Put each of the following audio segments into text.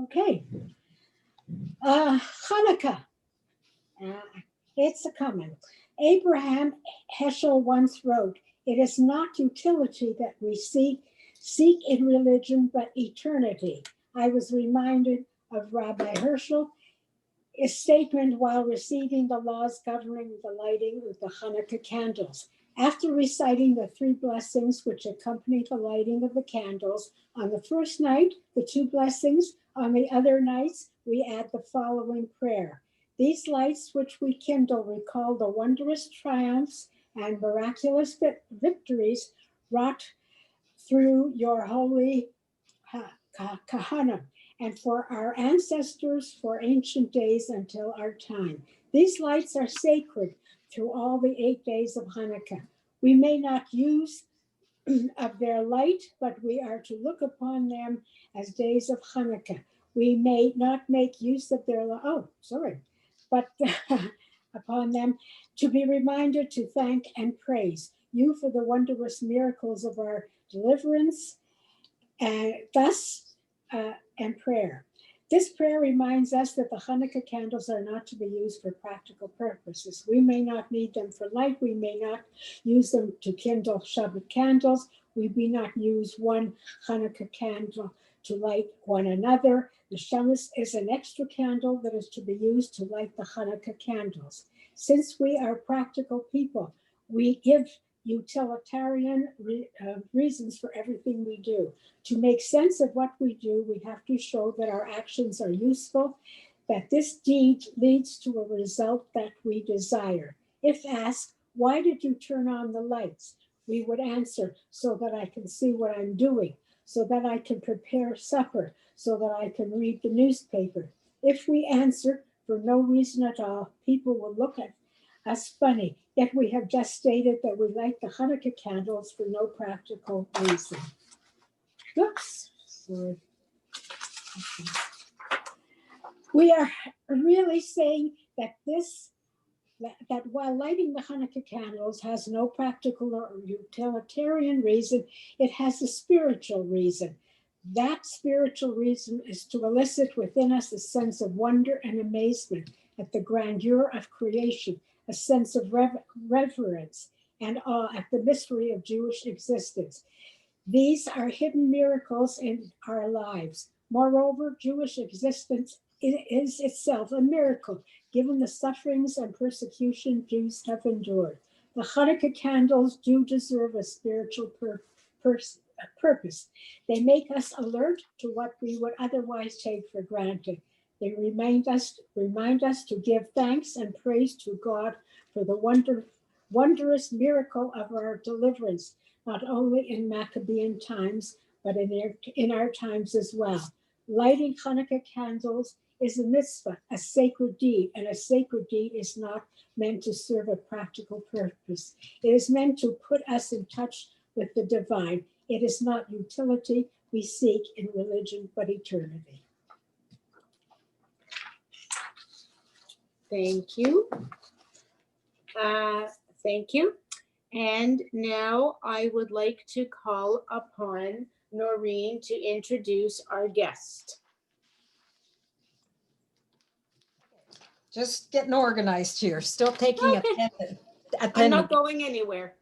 Okay. Hanukkah. Uh, it's a coming. Abraham Heschel once wrote, "It is not utility that we seek in religion, but eternity." I was reminded of Rabbi Herschel, his statement while receiving the laws governing the lighting of the Hanukkah candles. After reciting the three blessings which accompany the lighting of the candles, on the first night, the two blessings, on the other nights, we add the following prayer. These lights which we kindle recall the wondrous triumphs and miraculous victories wrought through your holy Kahana, and for our ancestors for ancient days until our time. These lights are sacred through all the 8 days of Hanukkah. We may not use of their light, but we are to look upon them as days of Hanukkah. We may not make use of their, but upon them to be reminded to thank and praise you for the wondrous miracles of our deliverance and and prayer. This prayer reminds us that the Hanukkah candles are not to be used for practical purposes. We may not need them for light. We may not use them to kindle Shabbat candles. We may not use one Hanukkah candle to light one another. The Shamus is an extra candle that is to be used to light the Hanukkah candles. Since we are practical people, we give utilitarian reasons for everything we do. To make sense of what we do, we have to show that our actions are useful, that this deed leads to a result that we desire. If asked, why did you turn on the lights? We would answer, so that I can see what I'm doing, so that I can prepare supper, so that I can read the newspaper. If we answer for no reason at all, people will look at us funny, yet we have just stated that we light the Hanukkah candles for no practical reason. Oops, sorry. We are really saying that that while lighting the Hanukkah candles has no practical or utilitarian reason, it has a spiritual reason. That spiritual reason is to elicit within us a sense of wonder and amazement at the grandeur of creation, a sense of reverence and awe at the mystery of Jewish existence. These are hidden miracles in our lives. Moreover, Jewish existence is itself a miracle, given the sufferings and persecution Jews have endured. The Hanukkah candles do deserve a spiritual purpose. They make us alert to what we would otherwise take for granted. They remind us to give thanks and praise to God for the wondrous miracle of our deliverance, not only in Maccabean times, but in our times as well. Lighting Hanukkah candles is a mitzvah, a sacred deed, and a sacred deed is not meant to serve a practical purpose. It is meant to put us in touch with the divine. It is not utility we seek in religion, but eternity. Thank you. Thank you. And now I would like to call upon Noreen to introduce our guest. Just getting organized here, still taking attendance. I'm not going anywhere.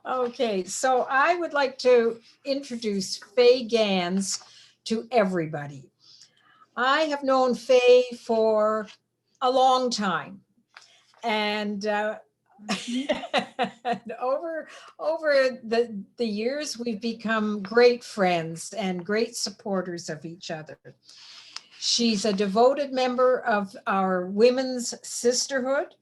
Okay, so I would like to introduce Faye Ganz to everybody. I have known Faye for a long time, and over the years, we've become great friends and great supporters of each other. She's a devoted member of our women's sisterhood.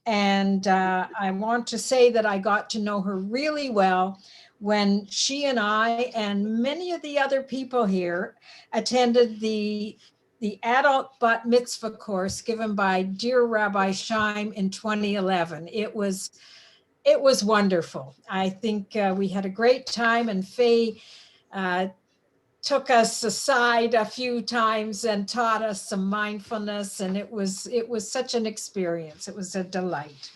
And I want to say that I got to know her really well when she and I and many of the other people here attended the adult bat mitzvah course given by dear Rabbi Scheim in 2011. It was wonderful. I think we had a great time, and Faye took us aside a few times and taught us some mindfulness, and it was such an experience. It was a delight.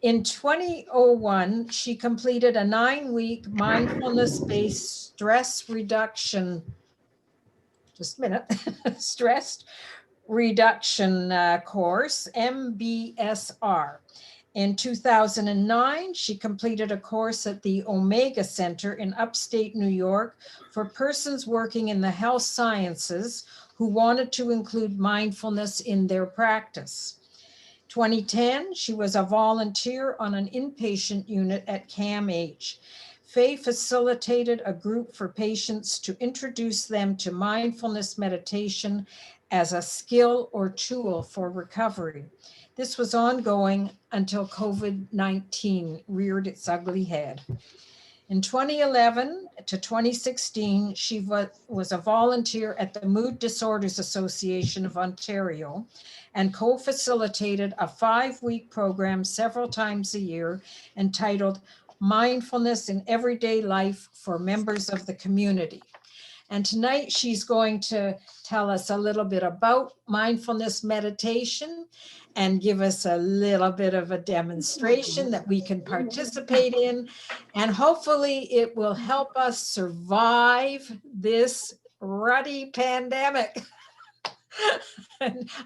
In 2001, she completed a 9-week mindfulness-based stress reduction just a minute, stress reduction course, MBSR. In 2009, she completed a course at the Omega Center in upstate New York for persons working in the health sciences who wanted to include mindfulness in their practice. 2010, she was a volunteer on an inpatient unit at CAMH. Faye facilitated a group for patients to introduce them to mindfulness meditation as a skill or tool for recovery. This was ongoing until COVID-19 reared its ugly head. In 2011 to 2016, she was a volunteer at the Mood Disorders Association of Ontario and co-facilitated a 5-week program several times a year entitled Mindfulness in Everyday Life for Members of the Community. And tonight she's going to tell us a little bit about mindfulness meditation and give us a little bit of a demonstration that we can participate in. And hopefully it will help us survive this ruddy pandemic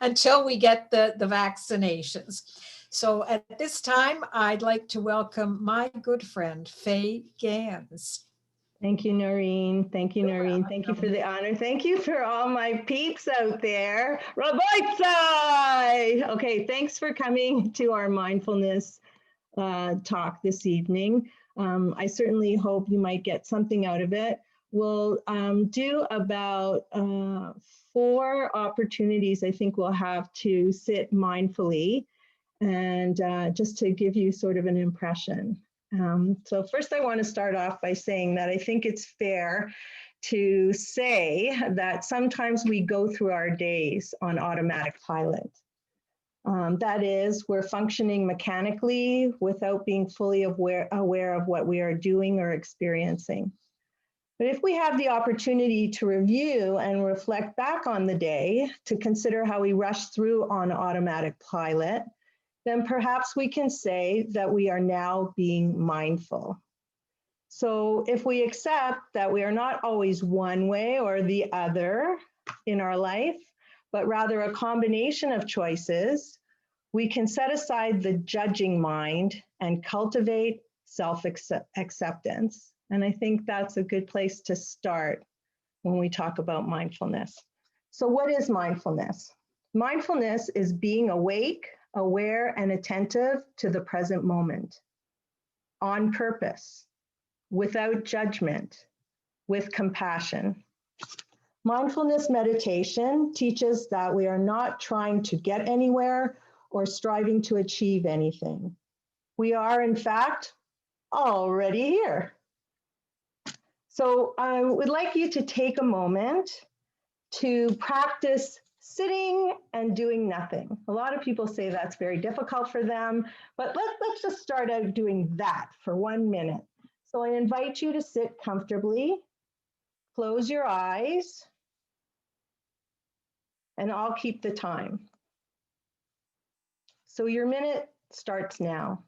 until we get the vaccinations. So at this time, I'd like to welcome my good friend, Faye Ganz. Thank you, Noreen. Thank you, Noreen. Thank you for the honor. Thank you for all my peeps out there. Raboitsai! Okay, thanks for coming to our mindfulness talk this evening. I certainly hope you might get something out of it. We'll do about 4 opportunities I think we'll have to sit mindfully and just to give you sort of an impression. So first I want to start off by saying that I think it's fair to say that sometimes we go through our days on automatic pilot. That is, we're functioning mechanically without being fully aware of what we are doing or experiencing. But if we have the opportunity to review and reflect back on the day to consider how we rush through on automatic pilot, then perhaps we can say that we are now being mindful. So if we accept that we are not always one way or the other in our life, but rather a combination of choices, we can set aside the judging mind and cultivate self-acceptance. And I think that's a good place to start when we talk about mindfulness. So what is mindfulness? Mindfulness is being awake, aware, and attentive to the present moment, on purpose, without judgment, with compassion. Mindfulness meditation teaches that we are not trying to get anywhere or striving to achieve anything. We are, in fact, already here. So I would like you to take a moment to practice sitting and doing nothing. A lot of people say that's very difficult for them, but let's just start out doing that for 1 minute. So I invite you to sit comfortably, close your eyes, and I'll keep the time. So your minute starts now.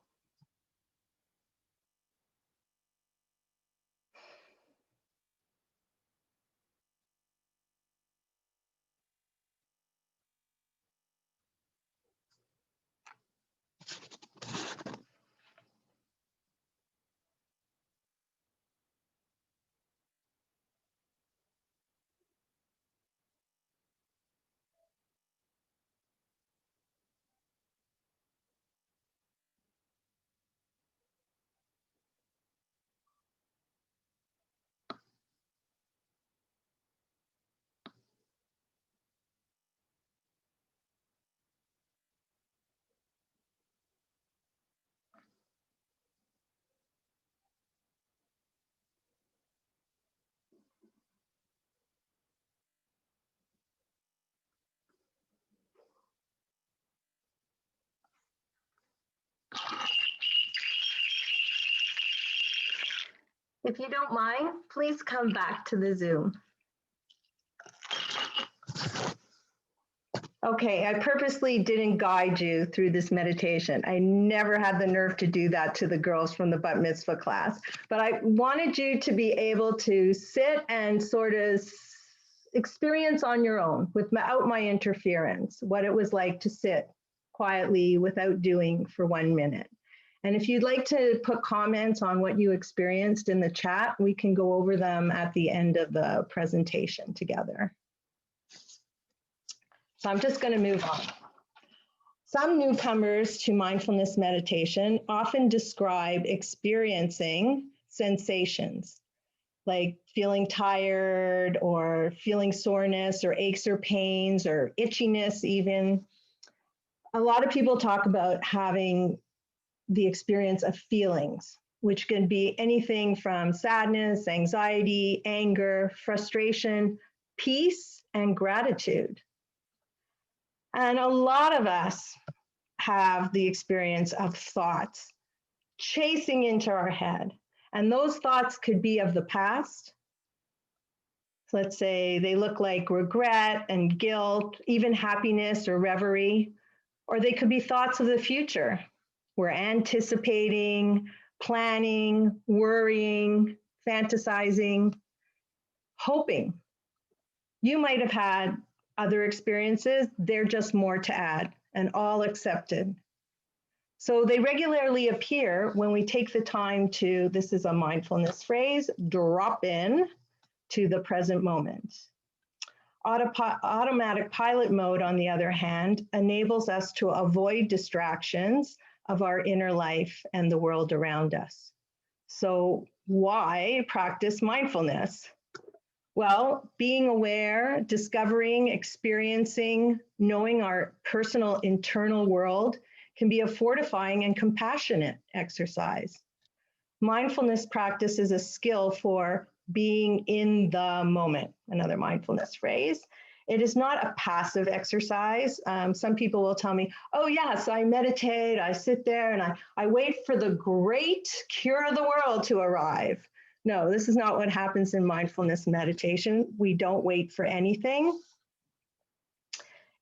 If you don't mind, please come back to the Zoom. Okay, I purposely didn't guide you through this meditation. I never had the nerve to do that to the girls from the Bat Mitzvah class, but I wanted you to be able to sit and sort of experience on your own without my interference, what it was like to sit quietly without doing for 1 minute. And if you'd like to put comments on what you experienced in the chat, we can go over them at the end of the presentation together. So I'm just going to move on. Some newcomers to mindfulness meditation often describe experiencing sensations like feeling tired or feeling soreness or aches or pains or itchiness even. A lot of people talk about having the experience of feelings, which can be anything from sadness, anxiety, anger, frustration, peace, and gratitude. And a lot of us have the experience of thoughts chasing into our head. And those thoughts could be of the past. Let's say they look like regret and guilt, even happiness or reverie, or they could be thoughts of the future. We're anticipating, planning, worrying, fantasizing, hoping. You might have had other experiences, they're just more to add and all accepted. So they regularly appear when we take the time to, this is a mindfulness phrase, drop in to the present moment. Automatic pilot mode, on the other hand, enables us to avoid distractions of our inner life and the world around us. So why practice mindfulness? Well, being aware, discovering, experiencing, knowing our personal internal world can be a fortifying and compassionate exercise. Mindfulness practice is a skill for being in the moment, another mindfulness phrase. It is not a passive exercise. Some people will tell me, oh yes, I meditate, I sit there and I wait for the great cure of the world to arrive. No, this is not what happens in mindfulness meditation. We don't wait for anything,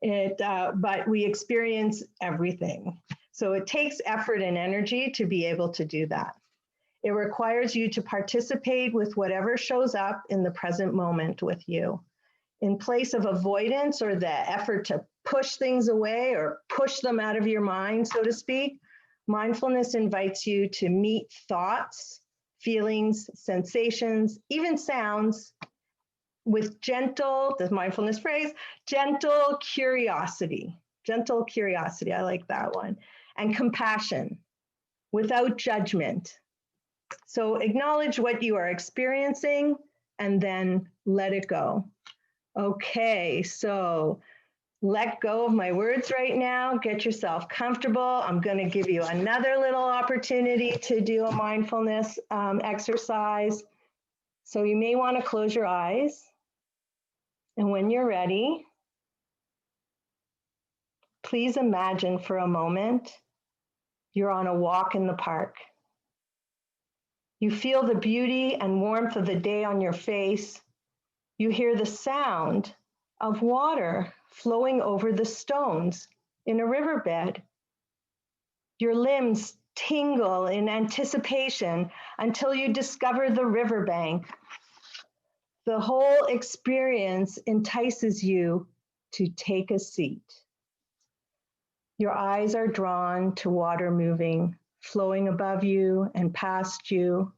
but we experience everything. So it takes effort and energy to be able to do that. It requires you to participate with whatever shows up in the present moment with you. In place of avoidance or the effort to push things away or push them out of your mind, so to speak, mindfulness invites you to meet thoughts, feelings, sensations, even sounds with gentle, the mindfulness phrase, gentle curiosity. Gentle curiosity, I like that one. And compassion, without judgment. So acknowledge what you are experiencing and then let it go. Okay, so let go of my words right now. Get yourself comfortable. I'm going to give you another little opportunity to do a mindfulness exercise. So you may want to close your eyes. And when you're ready, please imagine for a moment you're on a walk in the park. You feel the beauty and warmth of the day on your face. You hear the sound of water flowing over the stones in a riverbed. Your limbs tingle in anticipation until you discover the riverbank. The whole experience entices you to take a seat. Your eyes are drawn to water moving, flowing above you and past you.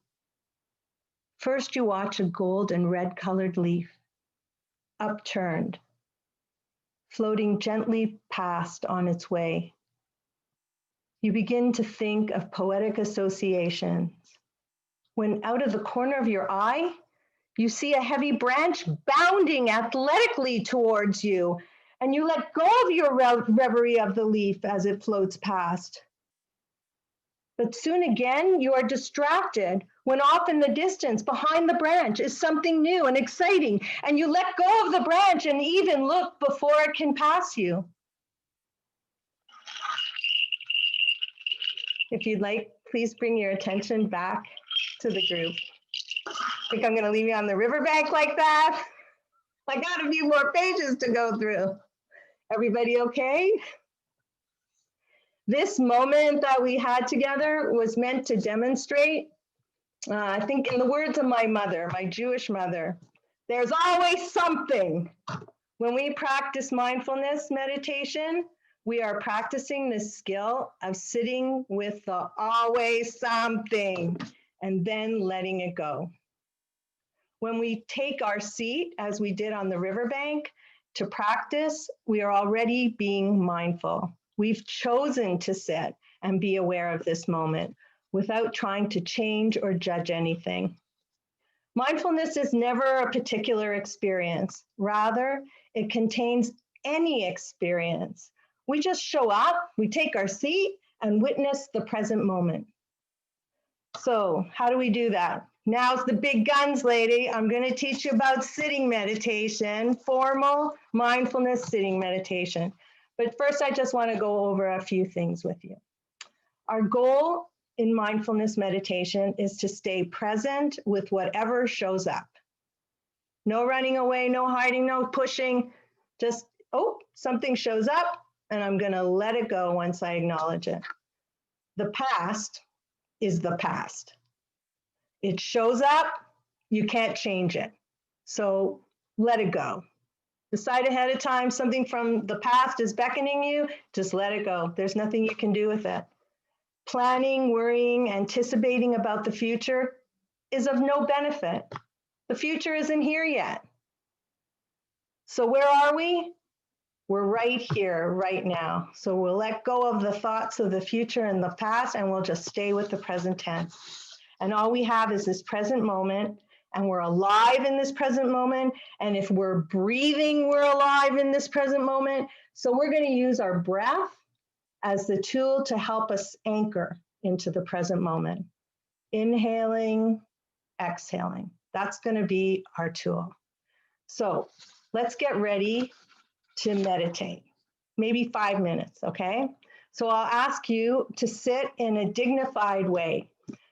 First, you watch a gold and red colored leaf, upturned, floating gently past on its way. You begin to think of poetic associations, when out of the corner of your eye, you see a heavy branch bounding athletically towards you, and you let go of your reverie of the leaf as it floats past. But soon again, you are distracted when off in the distance, behind the branch, is something new and exciting, and you let go of the branch and even look before it can pass you. If you'd like, please bring your attention back to the group. Think I'm gonna leave you on the riverbank like that? I got a few more pages to go through. Everybody okay? This moment that we had together was meant to demonstrate, I think in the words of my mother, my Jewish mother, There's always something. When we practice mindfulness meditation, we are practicing the skill of sitting with the always something and then letting it go. When we take our seat, as we did on the riverbank, to practice, we are already being mindful. We've chosen to sit and be aware of this moment without trying to change or judge anything. Mindfulness is never a particular experience. Rather, it contains any experience. We just show up, we take our seat, and witness the present moment. So, how do we do that? Now's the big guns, lady. I'm going to teach you about sitting meditation, formal mindfulness sitting meditation. But first, I just want to go over a few things with you. Our goal in mindfulness meditation is to stay present with whatever shows up. No running away, no hiding, no pushing. Just, oh, something shows up, and I'm going to let it go once I acknowledge it. The past is the past. It shows up, you can't change it. So let it go. Decide ahead of time something from the past is beckoning you, just let it go. There's nothing you can do with it. Planning, worrying, anticipating about the future is of no benefit. The future isn't here yet. So where are we? We're right here, right now. So we'll let go of the thoughts of the future and the past, and we'll just stay with the present tense. And all we have is this present moment, and we're alive in this present moment. And if we're breathing, we're alive in this present moment. So we're going to use our breath as the tool to help us anchor into the present moment. Inhaling, exhaling. That's going to be our tool. So let's get ready to meditate. Maybe 5 minutes, okay? So I'll ask you to sit in a dignified way.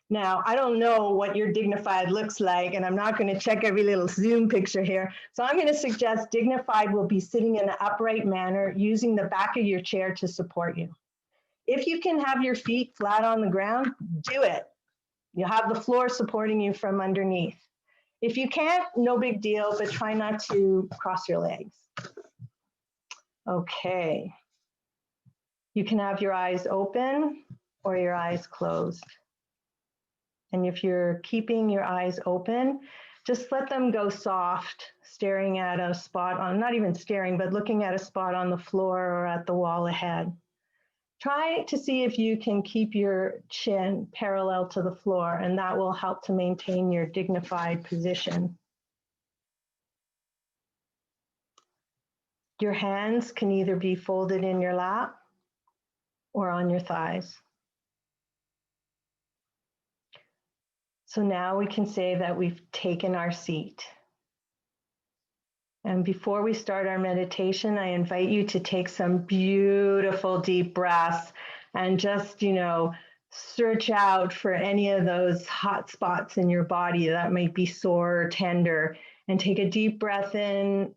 Now, I don't know what your dignified looks like, and I'm not going to check every little Zoom picture here. So I'm going to suggest dignified will be sitting in an upright manner, using the back of your chair to support you. If you can have your feet flat on the ground, do it. You'll have the floor supporting you from underneath. If you can't, no big deal, but try not to cross your legs. Okay. You can have your eyes open or your eyes closed. And if you're keeping your eyes open, just let them go soft, staring at a spot on, not even staring, but looking at a spot on the floor or at the wall ahead. Try to see if you can keep your chin parallel to the floor, and that will help to maintain your dignified position. Your hands can either be folded in your lap or on your thighs. So now we can say that we've taken our seat. And before we start our meditation, I invite you to take some beautiful deep breaths and just, search out for any of those hot spots in your body that might be sore or tender. And take a deep breath in,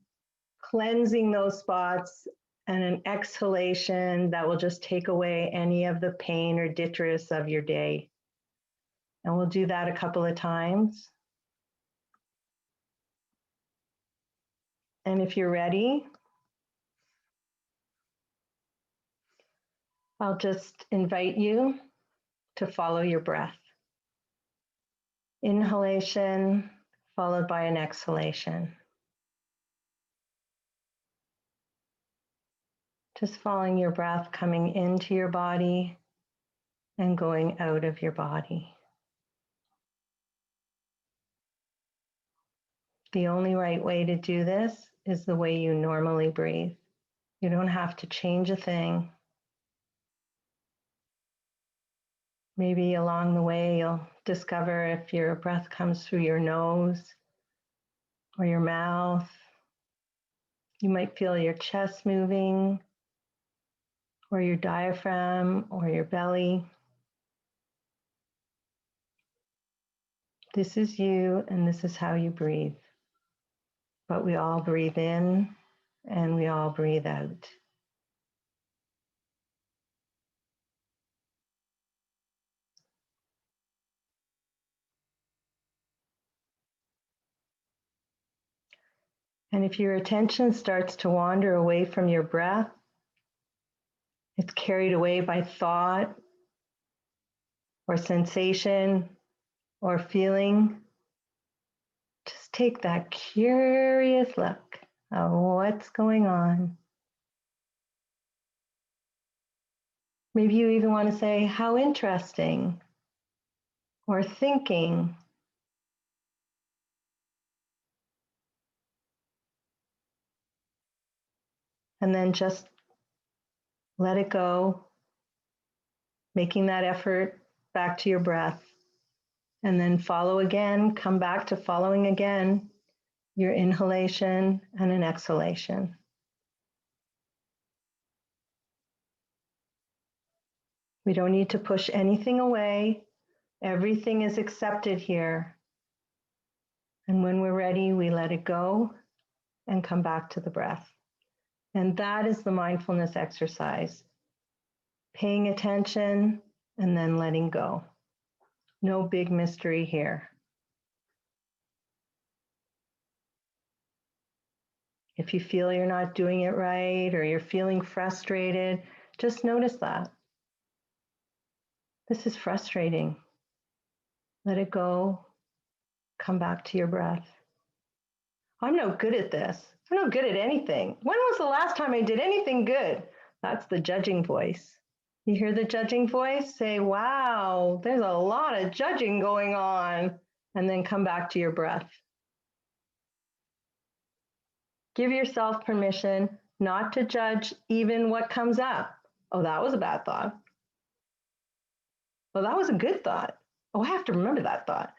cleansing those spots, and an exhalation that will just take away any of the pain or detritus of your day. And we'll do that a couple of times. And if you're ready, I'll just invite you to follow your breath. Inhalation followed by an exhalation. Just following your breath coming into your body and going out of your body. The only right way to do this is the way you normally breathe. You don't have to change a thing. Maybe along the way you'll discover if your breath comes through your nose or your mouth. You might feel your chest moving, or your diaphragm, or your belly. This is you, and this is how you breathe. But we all breathe in, and we all breathe out. And if your attention starts to wander away from your breath, it's carried away by thought or sensation or feeling, just take that curious look of what's going on. Maybe you even want to say, how interesting, or thinking. And then just let it go, making that effort back to your breath. And then follow again, come back to following again your inhalation and an exhalation. We don't need to push anything away. Everything is accepted here. And when we're ready, we let it go and come back to the breath. And that is the mindfulness exercise. Paying attention and then letting go. No big mystery here. If you feel you're not doing it right or you're feeling frustrated, just notice that. This is frustrating. Let it go. Come back to your breath. I'm no good at this. I'm no good at anything. When was the last time I did anything good? That's the judging voice. You hear the judging voice? Say, wow, there's a lot of judging going on. And then come back to your breath. Give yourself permission not to judge even what comes up. Oh, that was a bad thought. Oh, that was a good thought. Oh, I have to remember that thought.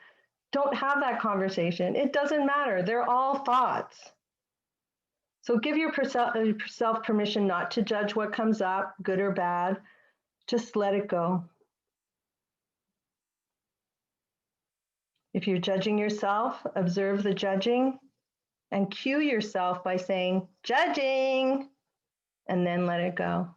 Don't have that conversation. It doesn't matter. They're all thoughts. So give yourself permission not to judge what comes up, good or bad. Just let it go. If you're judging yourself, observe the judging and cue yourself by saying, judging, and then let it go.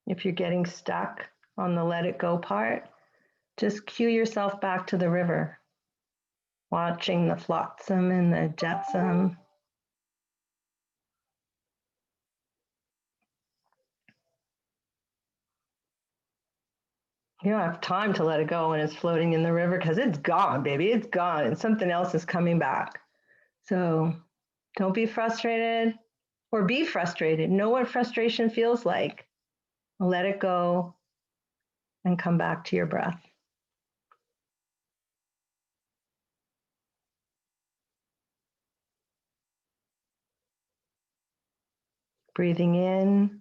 If you're getting stuck on the let it go part, just cue yourself back to the river, watching the flotsam and the jetsam. You don't have time to let it go when it's floating in the river because it's gone, baby. It's gone and something else is coming back. So don't be frustrated or be frustrated. Know what frustration feels like. Let it go and come back to your breath. Breathing in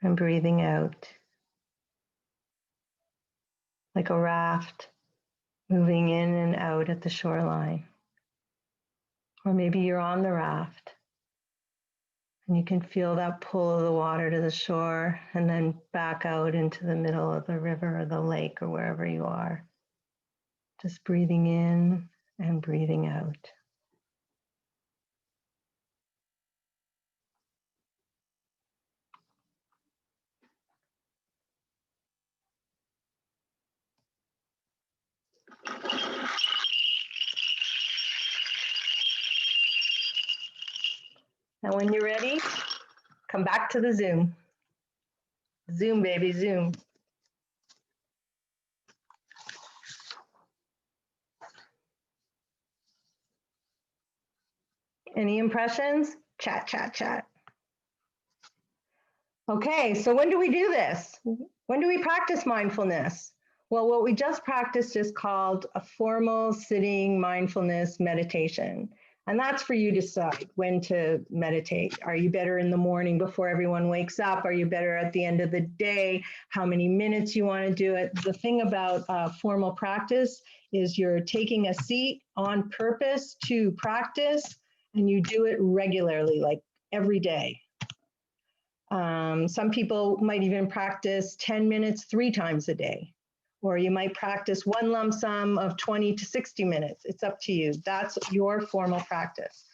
and breathing out. Like a raft moving in and out at the shoreline. Or maybe you're on the raft and you can feel that pull of the water to the shore and then back out into the middle of the river or the lake or wherever you are. Just breathing in and breathing out. And when you're ready, come back to the Zoom. Zoom, baby, Zoom. Any impressions? Chat, chat, chat. Okay, so when do we do this? When do we practice mindfulness? Well, what we just practiced is called a formal sitting mindfulness meditation. And that's for you to decide when to meditate. Are you better in the morning before everyone wakes up? Are you better at the end of the day? How many minutes you want to do it? The thing about formal practice is you're taking a seat on purpose to practice, and you do it regularly, like every day. Some people might even practice 10 minutes 3 times a day, or you might practice one lump sum of 20 to 60 minutes. It's up to you. That's your formal practice.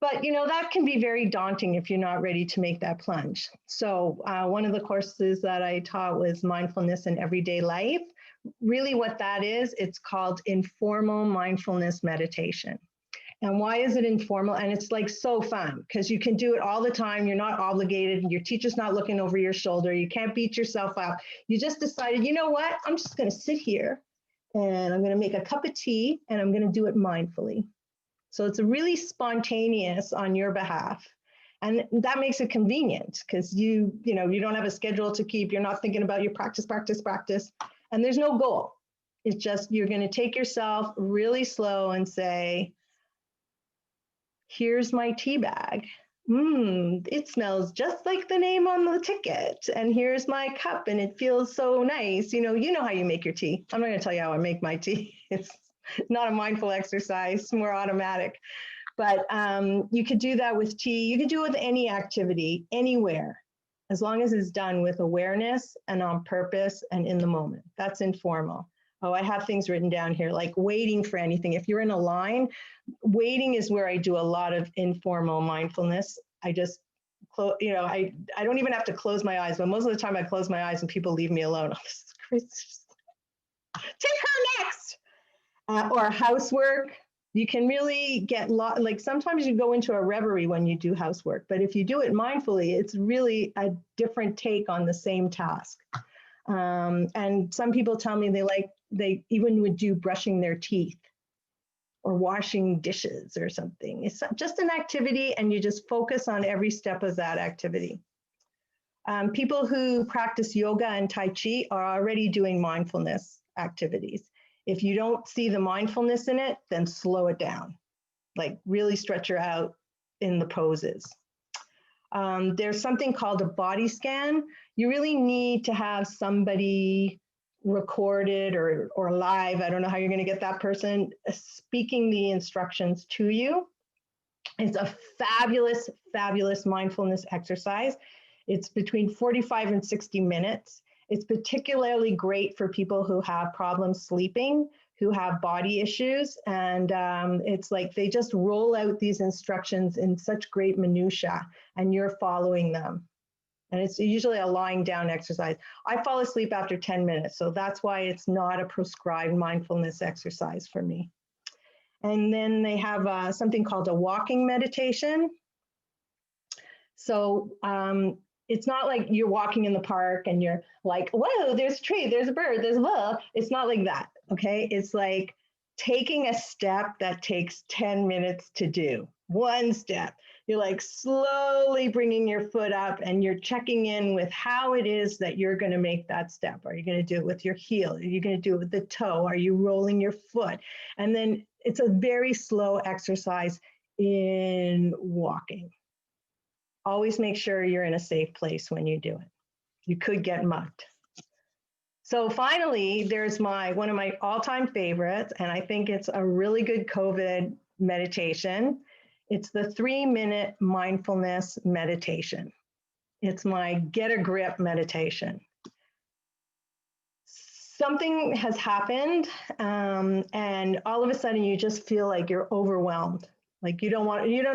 But, that can be very daunting if you're not ready to make that plunge. So one of the courses that I taught was mindfulness in everyday life. Really what that is, it's called informal mindfulness meditation. And why is it informal? And it's like so fun because you can do it all the time. You're not obligated. Your teacher's not looking over your shoulder. You can't beat yourself up. You just decided, you know what? I'm just going to sit here and I'm going to make a cup of tea and I'm going to do it mindfully. So it's really spontaneous on your behalf. And that makes it convenient because you don't have a schedule to keep. You're not thinking about your practice. And there's no goal. It's just, you're going to take yourself really slow and say, here's my tea bag. It smells just like the name on the ticket. And here's my cup and it feels so nice. You know how you make your tea. I'm not going to tell you how I make my tea. It's not a mindful exercise, it's more automatic. But you could do that with tea. You could do it with any activity, anywhere, as long as it's done with awareness and on purpose and in the moment. That's informal. Oh, I have things written down here, like waiting for anything. If you're in a line, waiting is where I do a lot of informal mindfulness. I just, I don't even have to close my eyes, but most of the time I close my eyes and people leave me alone. Oh, this is crazy. Take her next. Or housework. You can really get like sometimes you go into a reverie when you do housework, but if you do it mindfully, it's really a different take on the same task. And some people tell me they even would do brushing their teeth or washing dishes or something. It's just an activity and you just focus on every step of that activity. People who practice yoga and Tai Chi are already doing mindfulness activities. If you don't see the mindfulness in it, then slow it down. Like really stretch her out in the poses. There's something called a body scan. You really need to have somebody recorded or live. I don't know how you're going to get that person speaking the instructions to you. It's a fabulous, fabulous mindfulness exercise. It's between 45 and 60 minutes. It's particularly great for people who have problems sleeping, who have body issues. And it's like they just roll out these instructions in such great minutia and you're following them. And it's usually a lying down exercise. I fall asleep after 10 minutes, so that's why it's not a prescribed mindfulness exercise for me. And then they have something called a walking meditation. So it's not like you're walking in the park and you're like, whoa, there's a tree, there's a bird, there's a blah. It's not like that, okay? It's like taking a step that takes 10 minutes to do, one step. You're like slowly bringing your foot up and you're checking in with how it is that you're going to make that step. Are you going to do it with your heel? Are you going to do it with the toe? Are you rolling your foot? And then it's a very slow exercise in walking. Always make sure you're in a safe place when you do it. You could get mugged. So finally, there's one of my all-time favorites, and I think it's a really good COVID meditation. It's the 3-minute mindfulness meditation. It's my get a grip meditation. Something has happened, and all of a sudden you just feel like you're overwhelmed. Like you don't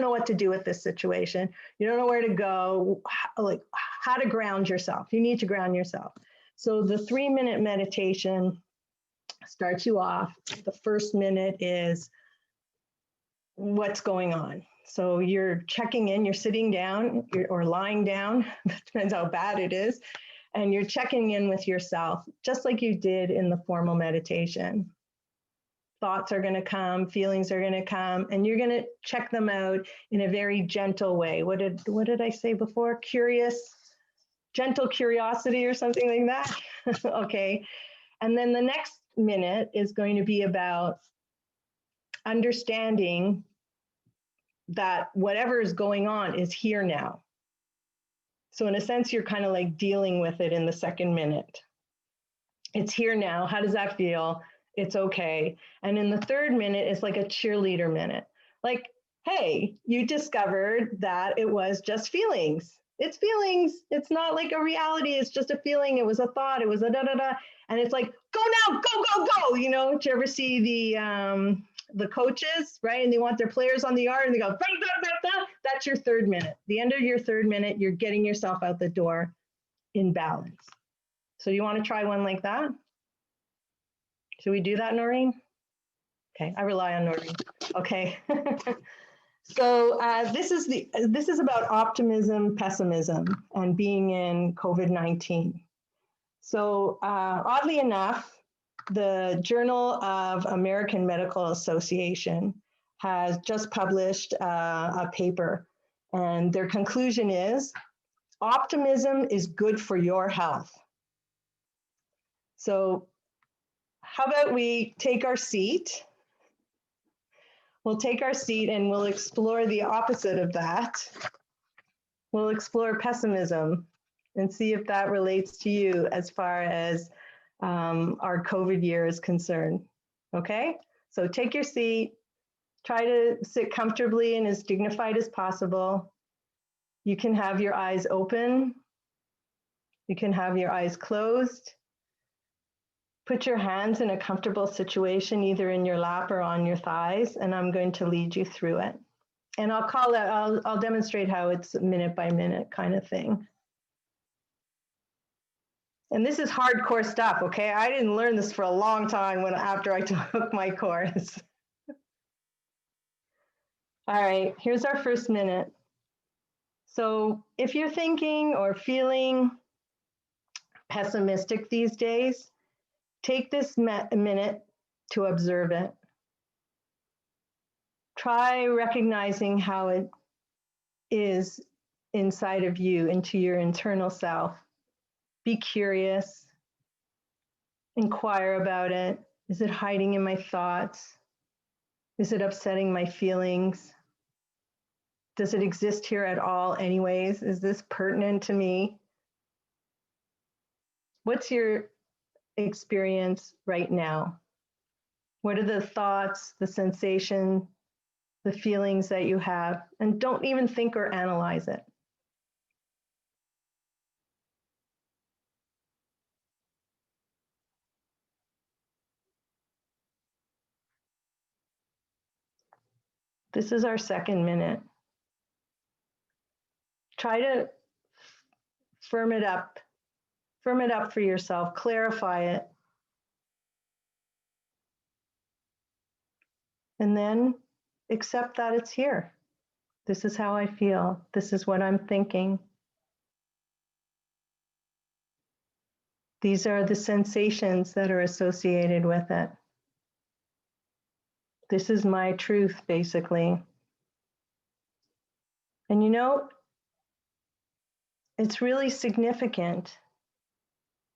know what to do with this situation. You don't know where to go, like how to ground yourself. You need to ground yourself. So the 3-minute meditation starts you off. The first minute is what's going on. So you're checking in, you're sitting down or lying down, depends how bad it is. And you're checking in with yourself, just like you did in the formal meditation. Thoughts are going to come, feelings are going to come, and you're going to check them out in a very gentle way. What did I say before? Gentle curiosity or something like that. Okay. And then the next minute is going to be about understanding that whatever is going on is here now. So in a sense, you're kind of like dealing with it in the second minute. It's here now. How does that feel? It's okay. And in the third minute, it's like a cheerleader minute. Like, hey, you discovered that it was just feelings. It's feelings. It's not like a reality. It's just a feeling. It was a thought. It was a da-da-da. And it's like, go now, go, go, go. You know, did you ever see the coaches, right? And they want their players on the yard and they go, bah, bah, bah, bah. that's your third minute. The end of your third minute, you're getting yourself out the door in balance. So you want to try one like that? Should we do that, Noreen? Okay, I rely on Noreen. Okay. So this is about optimism, pessimism, and being in COVID-19. So oddly enough, the Journal of American Medical Association has just published a paper, and their conclusion is optimism is good for your health. So how about we take our seat? We'll take our seat and we'll explore the opposite of that. We'll explore pessimism and see if that relates to you as far as our COVID year is concerned. Okay, so take your seat, try to sit comfortably and as dignified as possible. You can have your eyes open. You can have your eyes closed. Put your hands in a comfortable situation, either in your lap or on your thighs, and I'm going to lead you through it. And I'll demonstrate how it's minute by minute kind of thing. And this is hardcore stuff, okay? I didn't learn this for a long time after I took my course. All right, here's our first minute. So if you're thinking or feeling pessimistic these days, take this minute to observe it. Try recognizing how it is inside of you, into your internal self. Be curious. Inquire about it. Is it hiding in my thoughts? Is it upsetting my feelings? Does it exist here at all anyways? Is this pertinent to me? What's your experience right now? What are the thoughts, the sensation, the feelings that you have? And don't even think or analyze it. This is our second minute. Try to firm it up for yourself, clarify it. And then accept that it's here. This is how I feel. This is what I'm thinking. These are the sensations that are associated with it. This is my truth, basically. And you know, it's really significant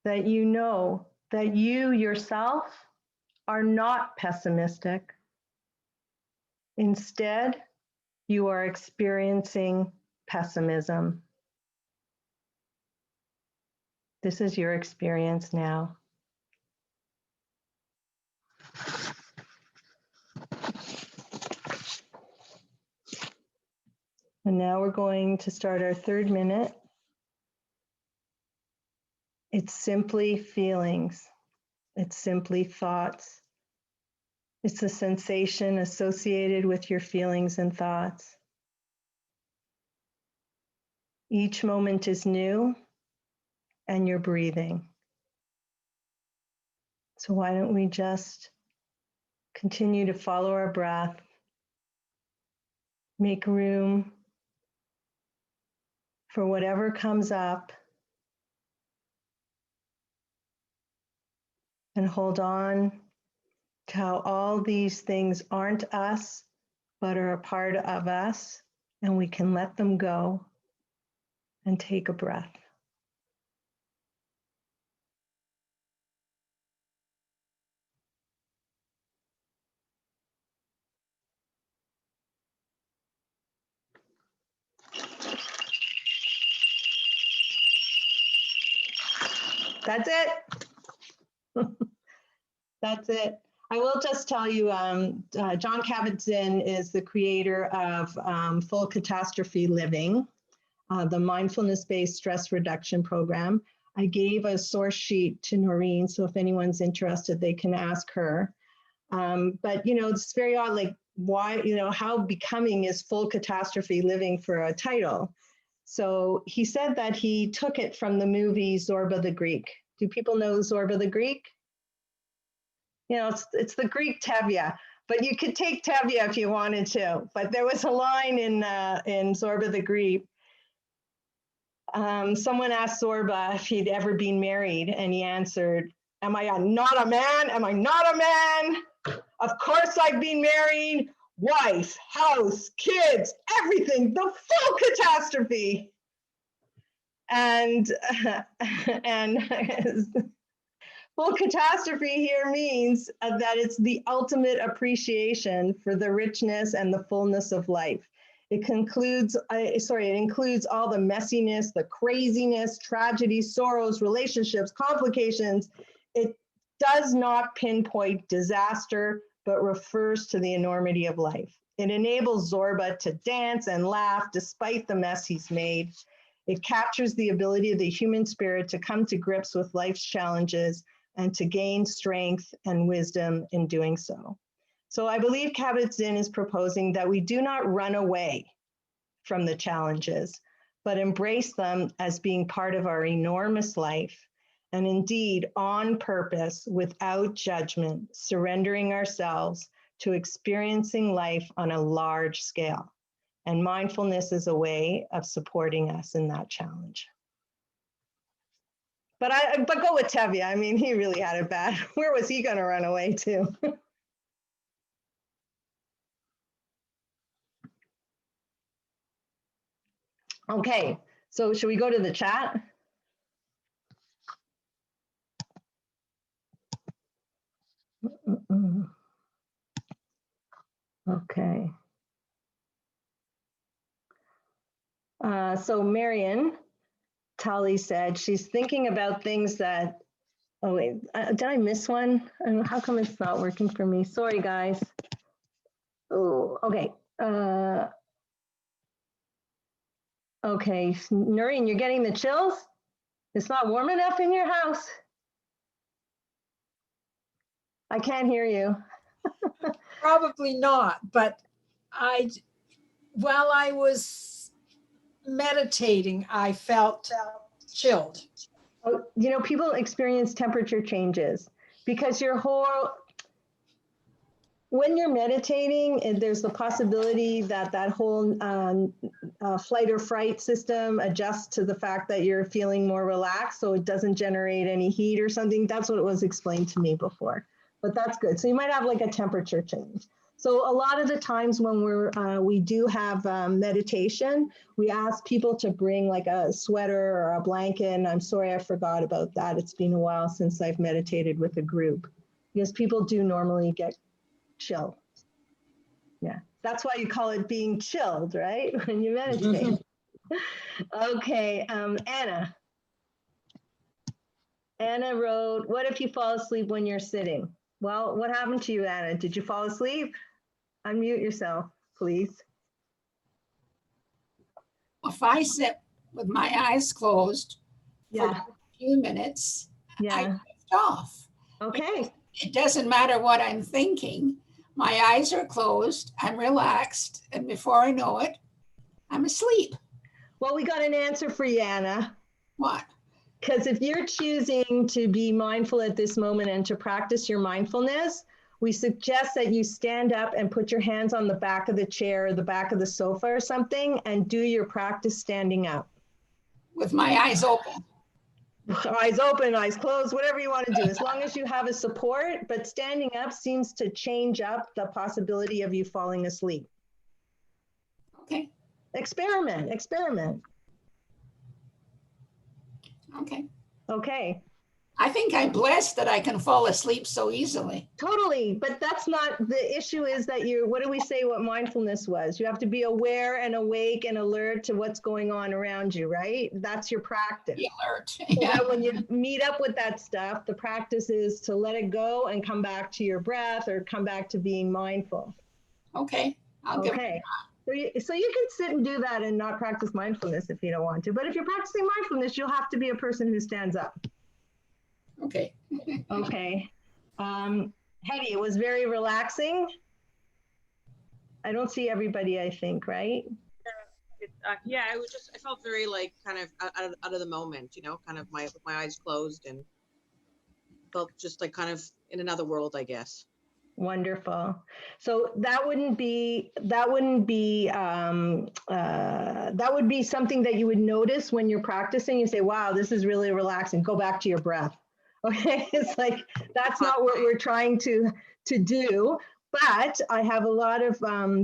that you know that you yourself are not pessimistic. Instead, you are experiencing pessimism. This is your experience now. And now we're going to start our third minute. It's simply feelings. It's simply thoughts. It's a sensation associated with your feelings and thoughts. Each moment is new and you're breathing. So why don't we just continue to follow our breath, make room for whatever comes up, and hold on to how all these things aren't us, but are a part of us, and we can let them go and take a breath. That's it. That's it. I will just tell you, John Kabat-Zinn is the creator of Full Catastrophe Living, the mindfulness-based stress reduction program. I gave a source sheet to Noreen, so if anyone's interested, they can ask her. But you know, it's very odd, like why, how becoming is full catastrophe living for a title. So he said that he took it from the movie Zorba the Greek. Do people know Zorba the Greek? It's the Greek Tevye, but you could take Tevye if you wanted to. But there was a line in Zorba the Greek. Someone asked Zorba if he'd ever been married, and he answered, "Am I not a man? Am I not a man? Of course I've been married. Wife, house, kids, everything, the full catastrophe." And full catastrophe here means that it's the ultimate appreciation for the richness and the fullness of life. It includes all the messiness, the craziness, tragedies, sorrows, relationships, complications. It does not pinpoint disaster, but refers to the enormity of life. It enables Zorba to dance and laugh despite the mess he's made. It captures the ability of the human spirit to come to grips with life's challenges and to gain strength and wisdom in doing so. So I believe Kabat-Zinn is proposing that we do not run away from the challenges, but embrace them as being part of our enormous life, and indeed on purpose, without judgment, surrendering ourselves to experiencing life on a large scale. And mindfulness is a way of supporting us in that challenge. But go with Tevye. I mean, he really had it bad. Where was he going to run away to? Okay, so should we go to the chat? Okay. So Marion Tully said she's thinking about things that, oh wait, did I miss one? How come it's not working for me? Sorry, guys. Oh, okay. Okay, Noreen, you're getting the chills? It's not warm enough in your house? I can't hear you. Probably not, but while I was meditating, I felt chilled. Oh, people experience temperature changes because when you're meditating, there's the possibility that whole flight or fright system adjusts to the fact that you're feeling more relaxed, so it doesn't generate any heat or something. That's what it was explained to me before, but that's good. So you might have like a temperature change. So a lot of the times when we do have meditation, we ask people to bring like a sweater or a blanket. And I'm sorry, I forgot about that. It's been a while since I've meditated with a group, because people do normally get chill. Yeah, that's why you call it being chilled, right? When you meditate. Okay, Anna. Anna wrote, "What if you fall asleep when you're sitting?" Well, what happened to you, Anna? Did you fall asleep? Unmute yourself, please. If I sit with my eyes closed for a few minutes, I drift off. Okay. It doesn't matter what I'm thinking. My eyes are closed, I'm relaxed, and before I know it, I'm asleep. Well, we got an answer for you, Anna. What? Because if you're choosing to be mindful at this moment and to practice your mindfulness, we suggest that you stand up and put your hands on the back of the chair or the back of the sofa or something and do your practice standing up. With my eyes open. Eyes open, eyes closed, whatever you want to do, as long as you have a support. But standing up seems to change up the possibility of you falling asleep. Okay. Experiment. Okay. Okay. I think I'm blessed that I can fall asleep so easily. Totally, but that's not the issue. Is that what do we say what mindfulness was? You have to be aware and awake and alert to what's going on around you, right? That's your practice. Be alert. So that when you meet up with that stuff, the practice is to let it go and come back to your breath or come back to being mindful. Okay. Okay. So you can sit and do that and not practice mindfulness if you don't want to. But if you're practicing mindfulness, you'll have to be a person who stands up. Okay. Okay. Hetty, it was very relaxing. I don't see everybody, I think, right? Yeah, I felt very like kind of out of the moment, you know, kind of with my eyes closed and felt just like kind of in another world, I guess. Wonderful. So that would be something that you would notice when you're practicing. You say, wow, this is really relaxing. Go back to your breath. Okay. It's like, that's not what we're trying to do. But I have a lot of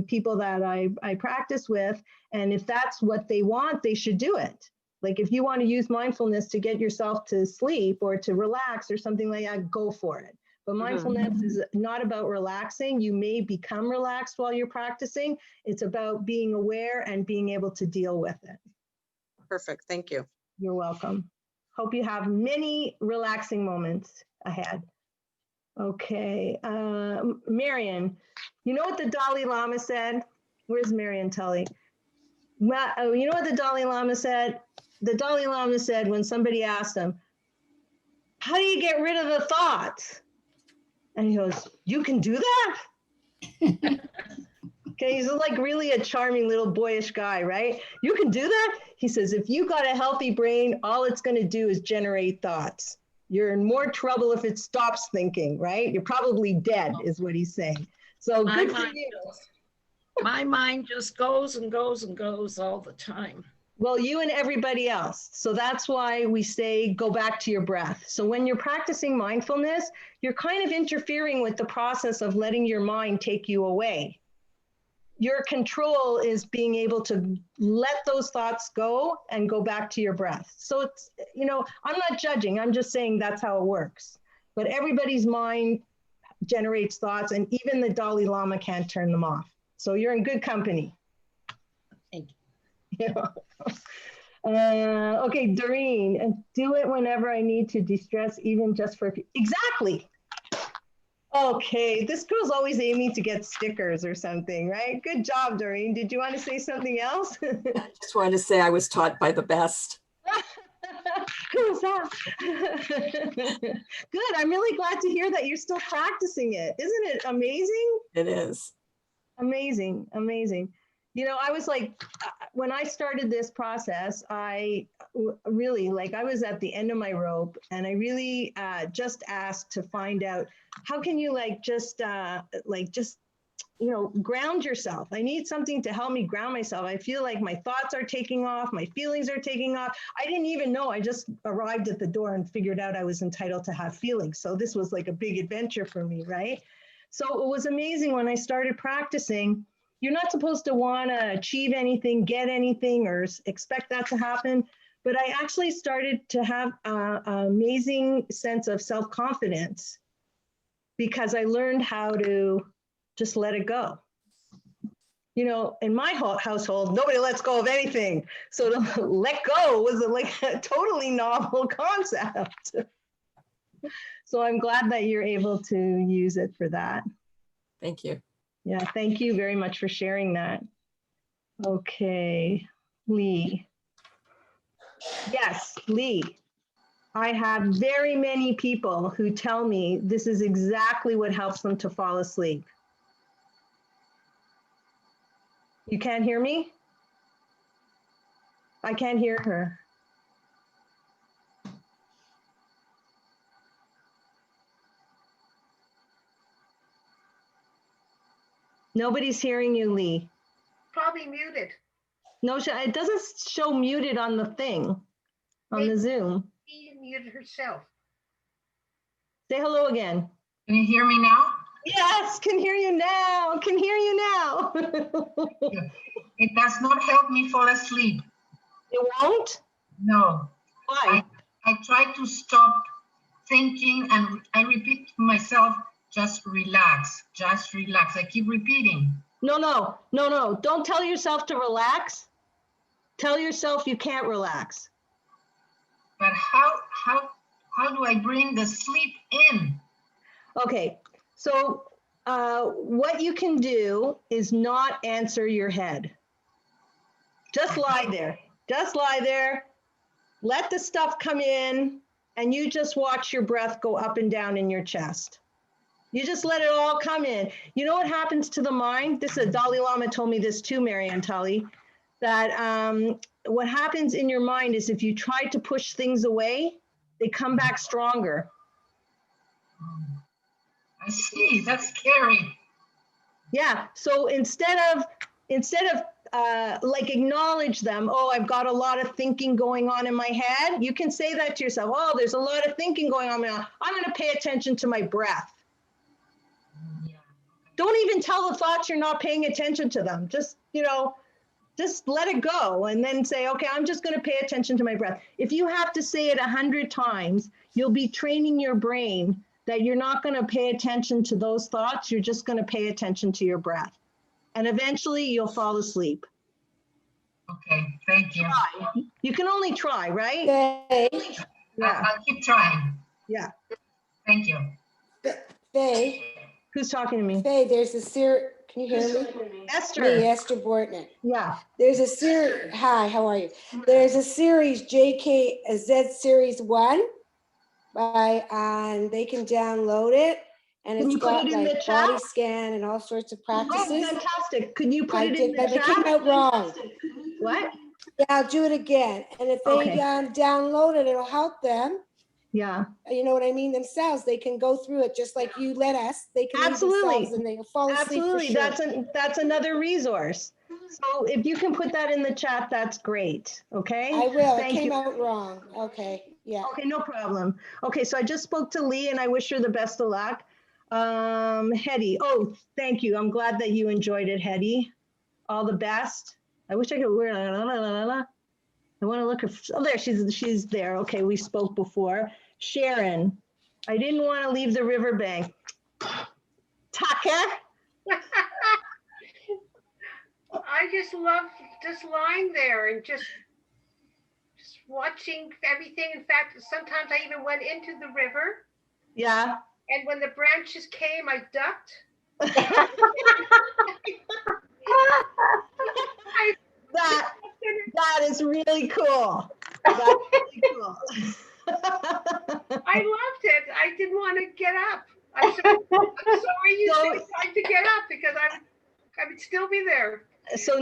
people that I practice with, and if that's what they want, they should do it. Like if you want to use mindfulness to get yourself to sleep or to relax or something like that, go for it. But mindfulness is not about relaxing. You may become relaxed while you're practicing. It's about being aware and being able to deal with it. Perfect. Thank you. You're welcome. Hope you have many relaxing moments ahead. Okay, Marion, you know what the Dalai Lama said? Where's Marion Tully? You know what the Dalai Lama said? The Dalai Lama said when somebody asked him, how do you get rid of the thoughts? And he goes, you can do that? Okay, he's like really a charming little boyish guy, right? You can do that? He says, if you got a healthy brain, all it's going to do is generate thoughts. You're in more trouble if it stops thinking, right? You're probably dead, is what he's saying. So good for you. My mind just goes and goes and goes all the time. Well, you and everybody else. So that's why we say, go back to your breath. So when you're practicing mindfulness, you're kind of interfering with the process of letting your mind take you away. Your control is being able to let those thoughts go and go back to your breath. So it's, you know, I'm not judging. I'm just saying that's how it works. But everybody's mind generates thoughts, and even the Dalai Lama can't turn them off. So you're in good company. Thank you. Okay, Doreen, and do it whenever I need to de-stress, even just for a few. Exactly. Okay, this girl's always aiming to get stickers or something, right? Good job, Doreen. Did you want to say something else? I just wanted to say I was taught by the best. Who's that? Good. I'm really glad to hear that you're still practicing it. Isn't it amazing? It is. Amazing, amazing. You know, I was like, when I started this process, I really, like, I was at the end of my rope, and I really just asked to find out, how can you just, you know, ground yourself? I need something to help me ground myself. I feel like my thoughts are taking off, my feelings are taking off. I didn't even know. I just arrived at the door and figured out I was entitled to have feelings. So this was like a big adventure for me, right? So it was amazing when I started practicing. You're not supposed to want to achieve anything, get anything, or expect that to happen. But I actually started to have an amazing sense of self-confidence because I learned how to just let it go. You know, in my household, nobody lets go of anything. So to let go was like a totally novel concept. So I'm glad that you're able to use it for that. Thank you. Yeah, thank you very much for sharing that. Okay, Lee. Yes, Lee. I have very many people who tell me this is exactly what helps them to fall asleep. You can't hear me? I can't hear her. Nobody's hearing you, Lee. Probably muted. No, it doesn't show muted on the thing, on the Zoom. She muted herself. Say hello again. Can you hear me now? Yes, can hear you now. Can hear you now. It does not help me fall asleep. It won't? No. Why? I try to stop thinking and I repeat to myself, just relax, just relax. I keep repeating. No. Don't tell yourself to relax. Tell yourself you can't relax. But how do I bring the sleep in? Okay, so what you can do is not answer your head. Just lie there. Just lie there. Let the stuff come in, and you just watch your breath go up and down in your chest. You just let it all come in. You know what happens to the mind? This is Dalai Lama told me this too, Marianne Tully, that what happens in your mind is if you try to push things away, they come back stronger. I see. That's scary. Yeah. So instead of like acknowledge them, oh, I've got a lot of thinking going on in my head. You can say that to yourself. Oh, there's a lot of thinking going on. I'm going to pay attention to my breath. Yeah. Don't even tell the thoughts you're not paying attention to them. Just, just let it go and then say, okay, I'm just going to pay attention to my breath. If you have to say it 100 times, you'll be training your brain that you're not going to pay attention to those thoughts. You're just going to pay attention to your breath. And eventually you'll fall asleep. Okay, thank you. You can only try, right? Faye, Yeah. I'll keep trying. Yeah. Thank you. Faye, Who's talking to me? Faye, there's a series, can you hear me? Esther. Me, Esther Bortnick. Yeah. There's a series, hi, how are you? There's a series, JKZ Series 1, and they can download it. And Can it's you put got it in the like chat? body scan and all sorts of Oh, practices. fantastic. Could you put I it in did, the but it chat? came out wrong. What? Yeah, I'll do it again. And if they Okay. download it, it'll help them. Yeah. You know what I mean? Themselves, they can go through it just like you let us. They can read Absolutely. themselves and they'll fall asleep for Absolutely. sure. That's another resource. So if you can put that in the chat, that's great. Okay. I will. It Thank came you. out wrong. Okay. Yeah. Okay, no problem. Okay, so I just spoke to Lee and I wish her the best of luck. Hetty, oh, thank you. I'm glad that you enjoyed it, Hetty. All the best. I wish I could wear, I want to look at, oh, there, she's there. Okay, we spoke before. Sharon, I didn't want to leave the riverbank. Tucker? I just love just lying there and just watching everything. In fact, sometimes I even went into the river, Yeah. and when the branches came, I ducked. That is really cool. That's really cool. I loved it. I didn't want to get up. I'm sorry you tried to get up because I would still be there. So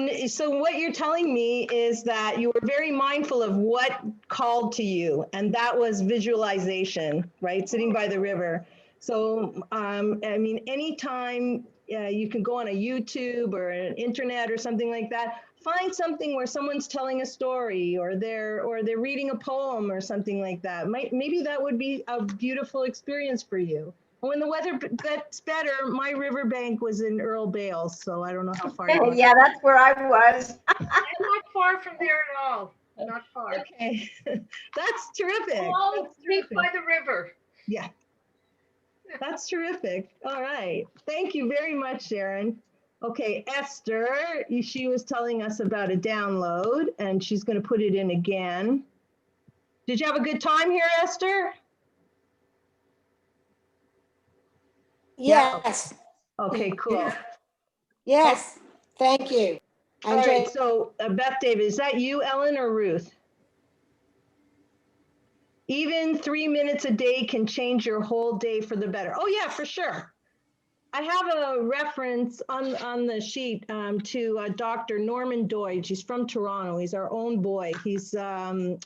what you're telling me is that you were very mindful of what called to you, and that was visualization, right? Sitting by the river. So, I mean, anytime you can go on a YouTube or an internet or something like that, find something where someone's telling a story or they're reading a poem or something like that. Maybe that would be a beautiful experience for you. When the weather gets better, my riverbank was in Earl Bales, so I don't know how far. Yeah, that's where I was. I'm not far from there at all. Not far. Okay, that's terrific. All meet by the river. Yeah, that's terrific. All right, thank you very much, Sharon. Okay, Esther, she was telling us about a download, and she's going to put it in again. Did you have a good time here, Esther? Yes. Okay, cool. Yes. Thank you. All right, so Beth David, is that you, Ellen, or Ruth? Even 3 minutes a day can change your whole day for the better. Oh yeah, for sure. I have a reference on the sheet to Dr. Norman Doidge. He's from Toronto. He's our own boy. He's a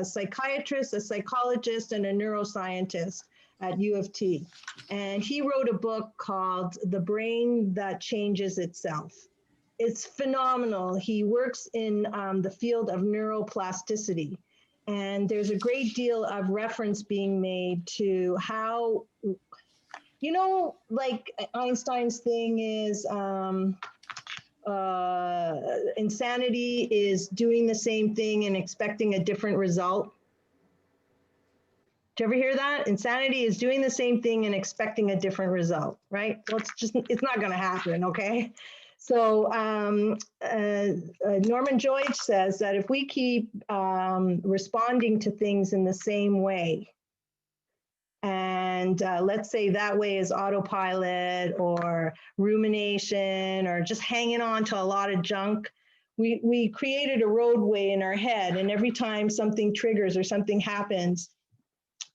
psychiatrist, a psychologist, and a neuroscientist at U of T. And he wrote a book called The Brain That Changes Itself. It's phenomenal. He works in the field of neuroplasticity. And there's a great deal of reference being made to how, you know, like Einstein's thing is insanity is doing the same thing and expecting a different result. Did you ever hear that? Insanity is doing the same thing and expecting a different result, right? Well, it's not going to happen, okay? So Norman Doidge says that if we keep responding to things in the same way, and let's say that way is autopilot or rumination or just hanging on to a lot of junk, we created a roadway in our head, and every time something triggers or something happens,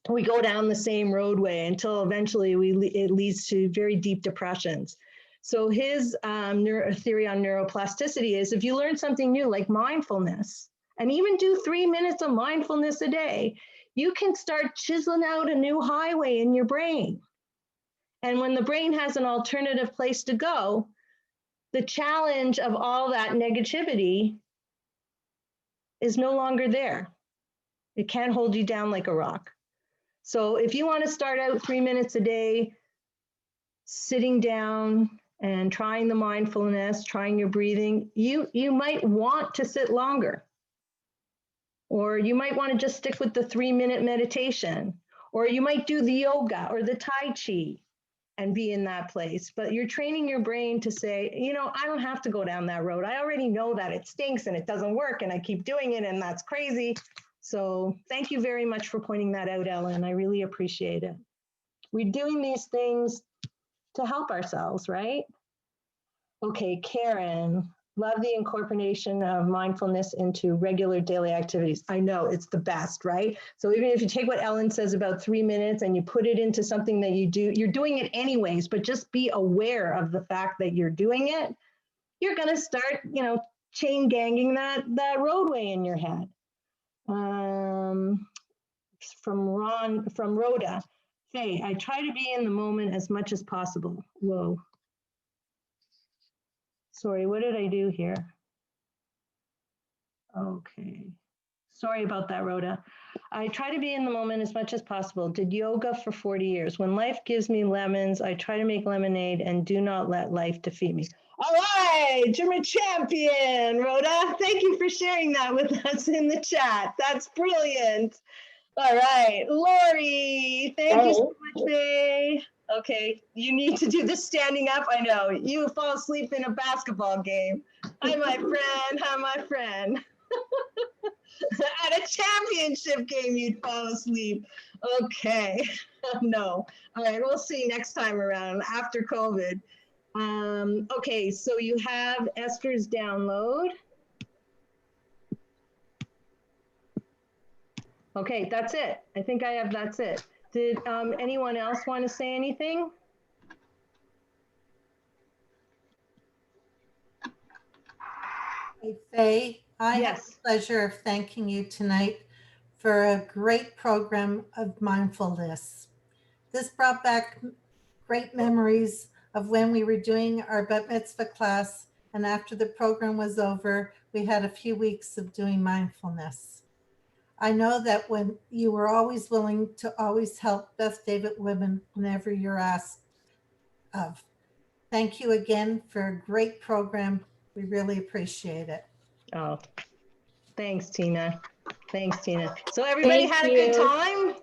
we go down the same roadway until eventually it leads to very deep depressions. So his theory on neuroplasticity is if you learn something new, like mindfulness, and even do 3 minutes of mindfulness a day, you can start chiseling out a new highway in your brain. And when the brain has an alternative place to go, the challenge of all that negativity is no longer there. It can't hold you down like a rock. So if you want to start out 3 minutes a day, sitting down and trying the mindfulness, trying your breathing, you might want to sit longer. Or you might want to just stick with the 3-minute meditation. Or you might do the yoga or the Tai Chi and be in that place. But you're training your brain to say, you know, I don't have to go down that road. I already know that it stinks and it doesn't work and I keep doing it and that's crazy. So thank you very much for pointing that out, Ellen. I really appreciate it. We're doing these things to help ourselves, right? Okay, Karen, love the incorporation of mindfulness into regular daily activities. I know it's the best, right? So even if you take what Ellen says about 3 minutes and you put it into something that you do, you're doing it anyways, but just be aware of the fact that you're doing it. You're going to start, you know, chain ganging that roadway in your head. From Rhoda, Faye, I try to be in the moment as much as possible. Whoa. Sorry, what did I do here? Okay. Sorry about that, Rhoda. I try to be in the moment as much as possible. Did yoga for 40 years. When life gives me lemons, I try to make lemonade and do not let life defeat me. All right, you're a champion, Rhoda. Thank you for sharing that with us in the chat. That's brilliant. All right, Lori, thank you so much, Faye. Okay, you need to do the standing up. I know, you fall asleep in a basketball game. Hi, my friend, hi, my friend. At a championship game, you'd fall asleep. Okay, no. All right, we'll see next time around after COVID. Okay, so you have Esther's download. Okay, that's it. I think I have, that's it. Did anyone else want to say anything? Hey, Faye, I Yes. have the pleasure of thanking you tonight for a great program of mindfulness. This brought back great memories of when we were doing our bat mitzvah class, and after the program was over, we had a few weeks of doing mindfulness. I know that when you were always willing to always help Beth David women whenever you're asked of. Thank you again for a great program. We really appreciate it. Oh, thanks, Tina. Thanks, Tina. So everybody had a good time?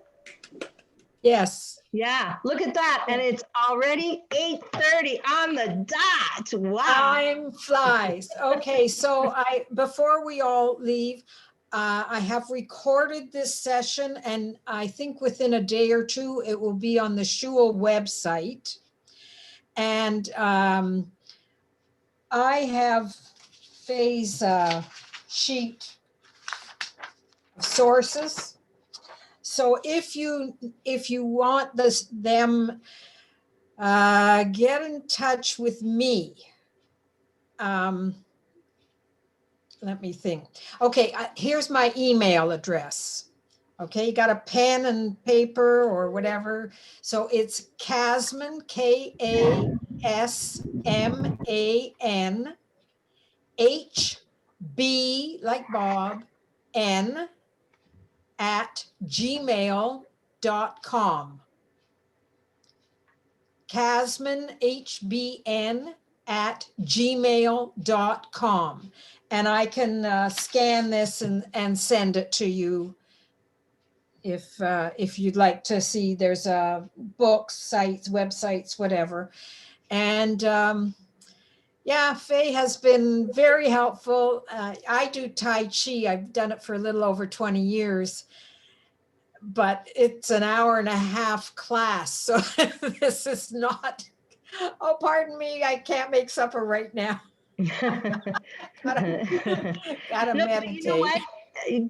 Yes. Yeah, look at that. And it's already 8:30 on the dot. Wow. Time flies. Okay, so before we all leave, I have recorded this session, and I think within a day or two, it will be on the Shul website. And I have Faye's sheet of sources. So if you want them, get in touch with me. Let me think. Okay, here's my email address. Okay, you got a pen and paper or whatever. So it's Kasman, Kasman, HB like Bob, N at gmail.com. Kasman, HBN at gmail.com. And I can scan this and send it to you if you'd like to see. There's books, sites, websites, whatever. And yeah, Faye has been very helpful. I do Tai Chi. I've done it for a little over 20 years, but it's an hour and a half class. So this is not, oh, pardon me, I can't make supper right now. gotta No, meditate. you know what?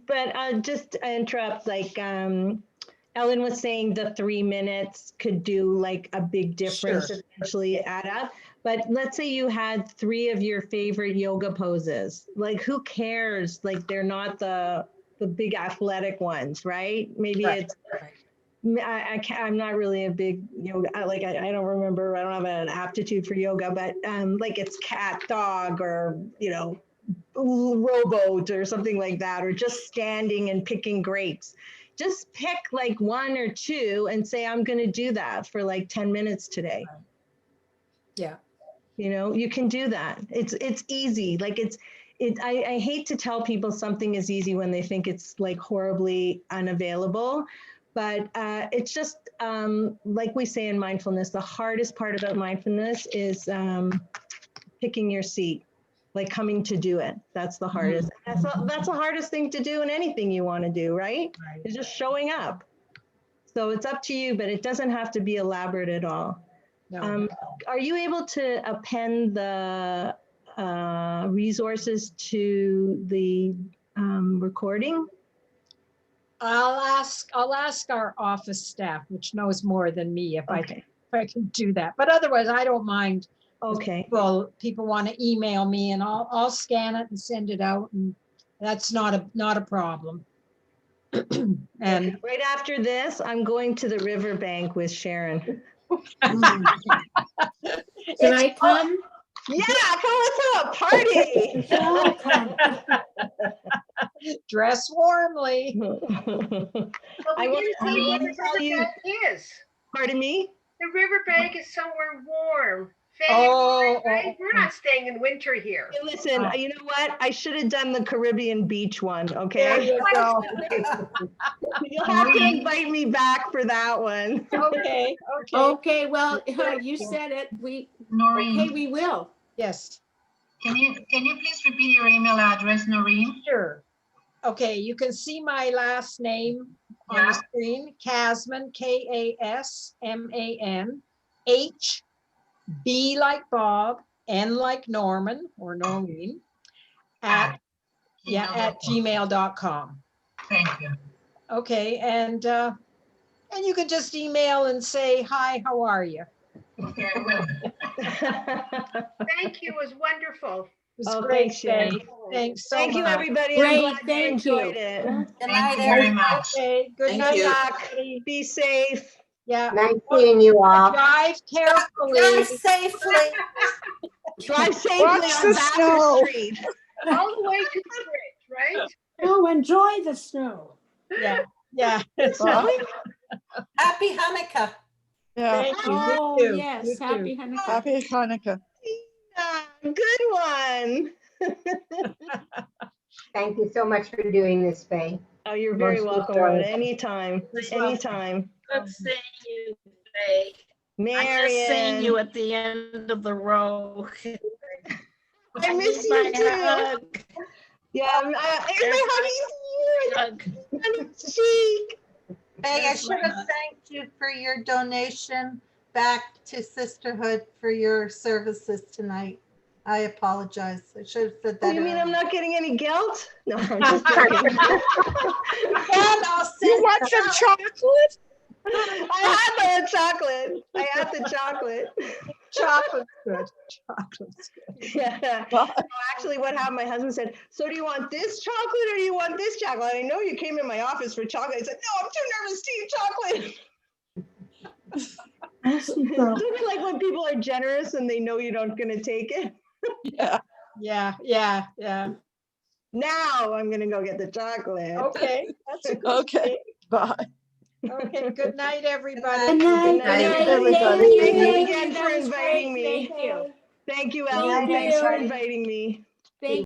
But just interrupt, like Ellen was saying the 3 minutes could do like a big difference Sure. eventually add up. But let's say you had 3 of your favorite yoga poses. Like who cares? Like they're not the big athletic ones, right? Maybe Right, it's right. I'm not really a big yoga. I don't remember. I don't have an aptitude for yoga, but like it's cat, dog, or rowboat or something like that, or just standing and picking grapes. Just pick like 1 or 2 and say, I'm going to do that for like 10 minutes today. Yeah. You can do that. It's easy. Like I hate to tell people something is easy when they think it's like horribly unavailable, but it's just like we say in mindfulness, the hardest part about mindfulness is picking your seat, like coming to do it. That's the hardest. That's the hardest thing to do in anything you want to do, right? It's just showing up. So it's up to you, but it doesn't have to be elaborate at all. No. Are you able to append the resources to the recording? I'll ask our office staff, which knows more than me, if I can do that. But otherwise, I don't mind. Okay. Well, people want to email me, and I'll scan it and send it out, and that's not a problem. And right after this, I'm going to the riverbank with Sharon. Can I come? Yeah, come, let's have a party. Dress warmly. I want to tell you. Is. Pardon me? The riverbank is somewhere warm. Right? We're not staying in winter here. Hey, listen, you know what? I should have done the Caribbean beach one, okay? There you go. You'll have to invite me back for that one. Okay. Okay, well, you said it. Noreen. Okay, we will. Yes. Can you please repeat your email address, Noreen? Sure. Okay, you can see my last name on the screen, Kasman, Kasman, H, B like Bob, N like Norman or Noreen, at gmail.com. Thank you. Okay, and you can just email and say, hi, how are you? Okay, I will. Thank you, it was wonderful. It was great, Sharon. Thanks so Thank you, much. everybody. Great, I'm glad you thank you. enjoyed it. Thank you very much. Okay, good Thank night, you. everybody. Be safe. Yeah. Nice seeing you all. Drive carefully. Drive safely. Drive safely Watch on the Backer snow. Street. All the way to the bridge, right? Oh, enjoy the snow. Yeah. Happy Hanukkah. Yeah. Thank you. Oh, You too. yes, You too. happy Hanukkah. Happy Hanukkah. Good one. Thank you so much for doing this, Faye. Oh, you're very Most welcome, welcome. Rhoda. Anytime. Anytime. Good seeing you today. I Marion. miss seeing you at the end of the row. I miss need you my too. hug. Yeah, here's my huggy Hug. on the cheek. Faye, I should have thanked you for your donation back to Sisterhood for your services tonight. I apologize. I should have said that. You mean I'm earlier. not getting any guilt? No, I'm just joking. And I'll send You want some chocolate? I had the chocolate. I had the chocolate. Chocolate's good. Chocolate's good. Yeah. So actually, what happened, my husband said, so do you want this chocolate or do you want this chocolate? I know you came in my office for chocolate. I said, no, I'm too nervous to eat chocolate. Isn't it like when people are generous and they know you're not going to take it? Yeah. Now I'm going to go get the chocolate. Okay. That's a good Okay. thing. Bye. Okay. Good night, everybody. Good night, everybody. Thank you Thank again you. for That was inviting great. me. Thank you. Thank you, Thank Ellen. Thanks for you. inviting me.